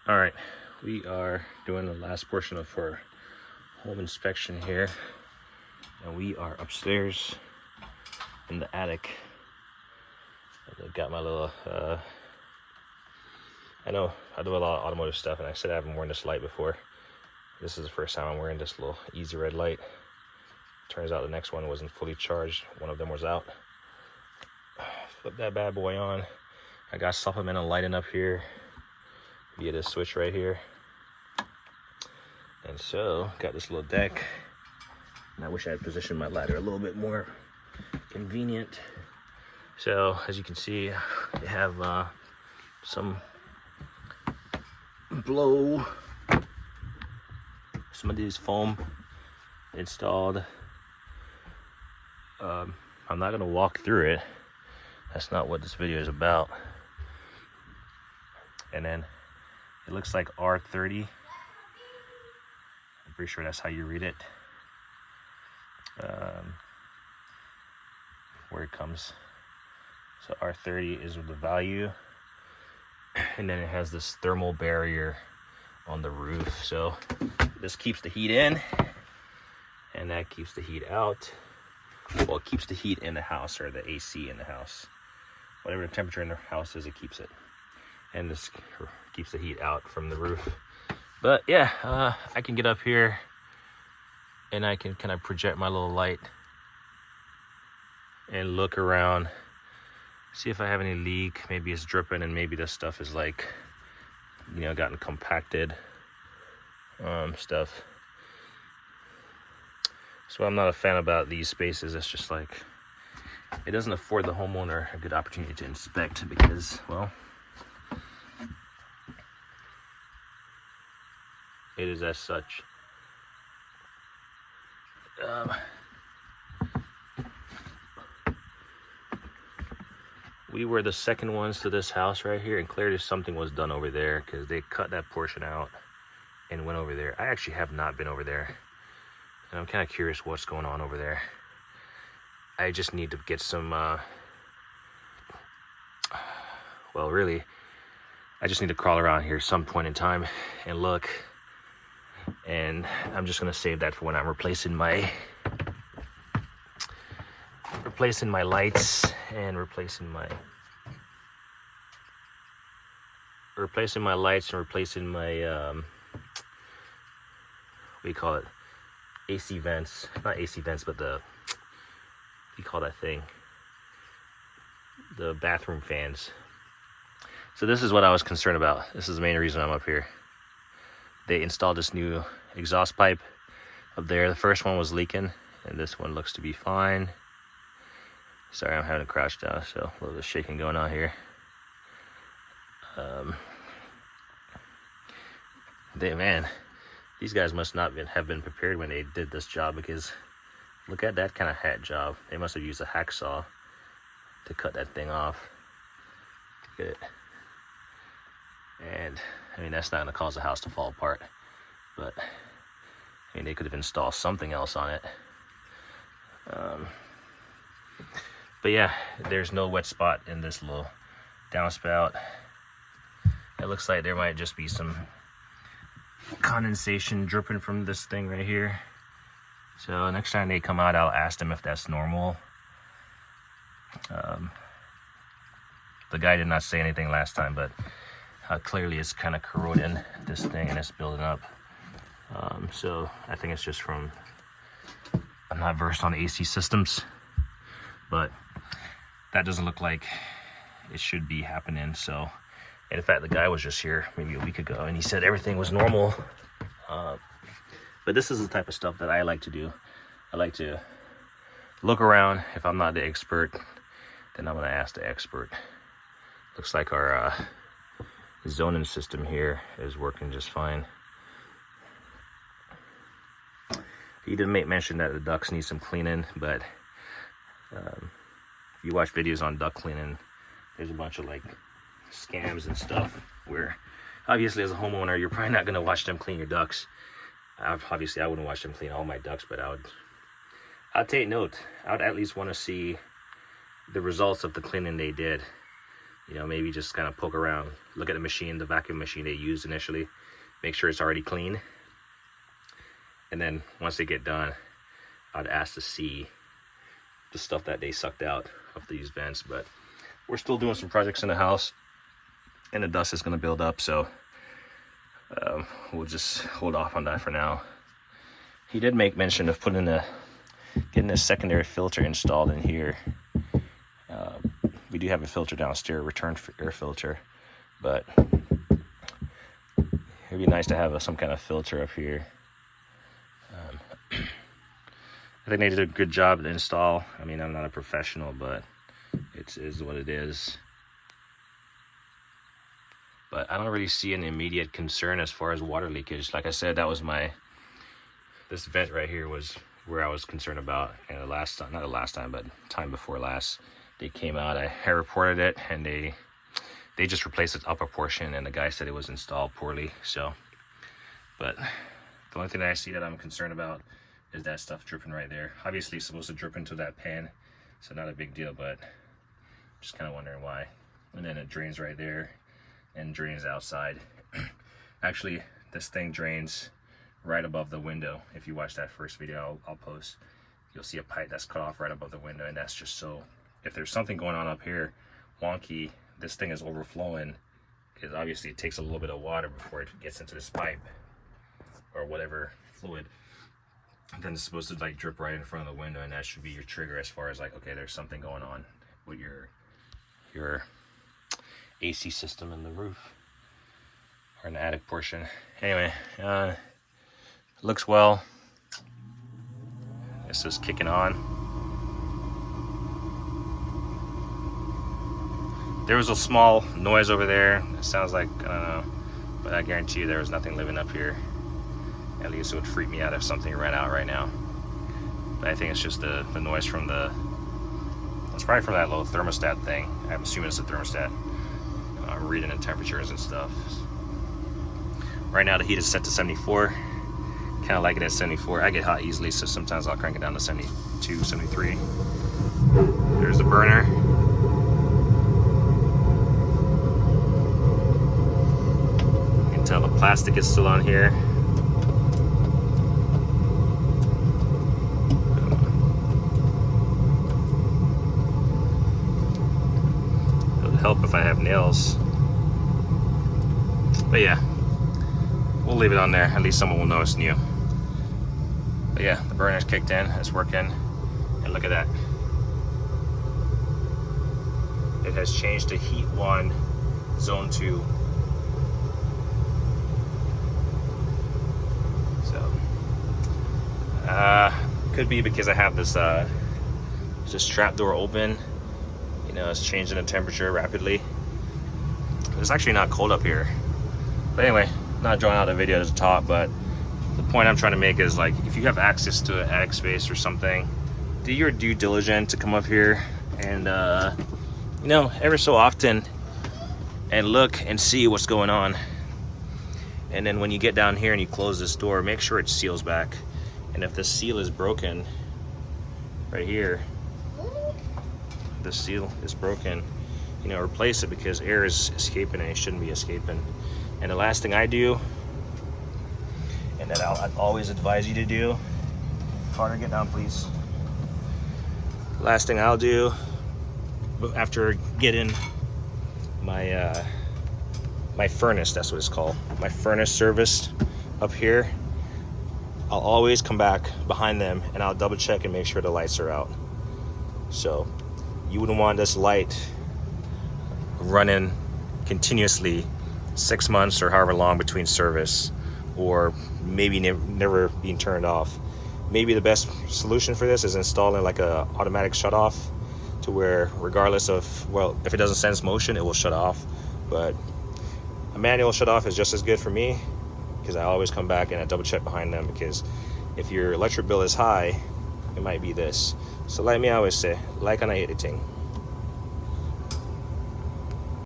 All right, we are doing the last portion of our home inspection here, and we are upstairs in the attic. I got my little, I know I do a lot of automotive stuff, and I said I haven't worn this light before. This is the first time I'm wearing this little easy red light. Turns out the next one wasn't fully charged. One of them was out. Flip that bad boy on. I got supplemental lighting up here via this switch right here. And so, got this little deck. And I wish I had positioned my ladder a little bit more convenient. So, as you can see, they have some some of these foam installed. I'm not gonna walk through it. That's not what this video is about. And then it looks like R30. I'm pretty sure that's how you read it. Where it comes. So R30 is the value. And then it has this thermal barrier on the roof. So this keeps the heat in, and that keeps the heat out. Well, it keeps the heat in the house, or the AC in the house. Whatever the temperature in the house is, it keeps it. And this keeps the heat out from the roof. But yeah, I can get up here and I can kind of project my little light and look around, see if I have any leak. Maybe it's dripping, and maybe this stuff is like, you know, gotten compacted stuff. So I'm not a fan about these spaces. It's just like, it doesn't afford the homeowner a good opportunity to inspect because, well, it is as such. We were the second ones to this house right here, and clearly something was done over there because they cut that portion out and went over there. I actually have not been over there, and I'm kind of curious what's going on over there. I just need to get some, well, really, I just need to crawl around here some point in time and look. And I'm just gonna save that for when I'm replacing my lights and replacing my what do you call it, AC vents, not AC vents, but the, what do you call that thing, the bathroom fans. So this is what I was concerned about. This is the main reason I'm up here. They installed this new exhaust pipe up there. The first one was leaking, and this one looks to be fine. Sorry, I'm having to crouch down, so a little bit of shaking going on here. These guys must not have been prepared when they did this job, because look at that kind of hat job. They must have used a hacksaw to cut that thing off. Look at it. And I mean, that's not going to cause the house to fall apart, but I mean, they could have installed something else on it. But yeah, there's no wet spot in this little downspout. It looks like there might just be some condensation dripping from this thing right here. So next time they come out, I'll ask them if that's normal. The guy did not say anything last time, but clearly it's kind of corroding this thing and it's building up. So I think it's just from, I'm not versed on AC systems, but that doesn't look like it should be happening. So, and in fact, the guy was just here maybe a week ago and he said everything was normal. But this is the type of stuff that I like to do. I like to look around. If I'm not the expert, then I'm gonna ask the expert. Looks like our zoning system here is working just fine. He did make mention that the ducts need some cleaning, but if you watch videos on duct cleaning, there's a bunch of like scams and stuff where obviously as a homeowner, you're probably not going to watch them clean your ducts. Obviously I wouldn't watch them clean all my ducts, but I'd take note. I would at least want to see the results of the cleaning they did. You know, maybe just kind of poke around, look at the machine, the vacuum machine they used initially, make sure it's already clean. And then once they get done, I'd ask to see the stuff that they sucked out of these vents. But we're still doing some projects in the house, and the dust is going to build up, so we'll just hold off on that for now. He did make mention of getting a secondary filter installed in here. We do have a filter downstairs, return air filter, but it'd be nice to have some kind of filter up here. I think they did a good job to install. I mean, I'm not a professional, but it is what it is. But I don't really see an immediate concern as far as water leakage. Like I said, that was this vent right here was where I was concerned about. And the last time, not the last time, but time before last, they came out. I reported it, and they just replaced the upper portion, and the guy said it was installed poorly. So, but the only thing that I see that I'm concerned about is that stuff dripping right there. Obviously, it's supposed to drip into that pan, so not a big deal, but just kind of wondering why. And then it drains right there and drains outside. Actually, this thing drains right above the window. If you watch that first video I'll post, you'll see a pipe that's cut off right above the window, and that's just so, if there's something going on up here wonky, this thing is overflowing, because obviously it takes a little bit of water before it gets into this pipe or whatever fluid. And then it's supposed to like drip right in front of the window, and that should be your trigger as far as like, okay, there's something going on with your AC system in the roof or in the attic portion. Anyway, looks well. This is kicking on. There was a small noise over there. It sounds like, I don't know, but I guarantee you there was nothing living up here. At least it would freak me out if something ran out right now. But I think it's just the noise from it's probably from that little thermostat thing. I'm assuming it's a thermostat, reading the temperatures and stuff. Right now the heat is set to 74. Kind of like it at 74. I get hot easily, so sometimes I'll crank it down to 72, 73. There's the burner. You can tell the plastic is still on here. Help if I have nails, but yeah, we'll leave it on there. At least someone will know it's new. But yeah, the burner's kicked in, it's working, and look at that. It has changed to heat 1, zone 2. So could be because I have this trap door open. You know, it's changing the temperature rapidly. It's actually not cold up here. But anyway, not drawing out the video at the top, but the point I'm trying to make is, like, if you have access to an attic space or something, do your due diligence to come up here and you know, ever so often, and look and see what's going on. And then when you get down here and you close this door, make sure it seals back. And if the seal is broken right here, the seal is broken, you know, replace it, because air is escaping and it shouldn't be escaping. And the last thing I do, and that I'd always advise you to do, Carter, get down please. Last thing I'll do after getting my my furnace, that's what it's called, my furnace serviced up here, I'll always come back behind them and I'll double check and make sure the lights are out. So you wouldn't want this light running continuously 6 months or however long between service, or maybe never being turned off. Maybe the best solution for this is installing like a automatic shut off, to where regardless of, well, if it doesn't sense motion, it will shut off. But a manual shut off is just as good for me, because I always come back and I double check behind them, because if your electric bill is high, it might be this. So like me, I always say, like on editing.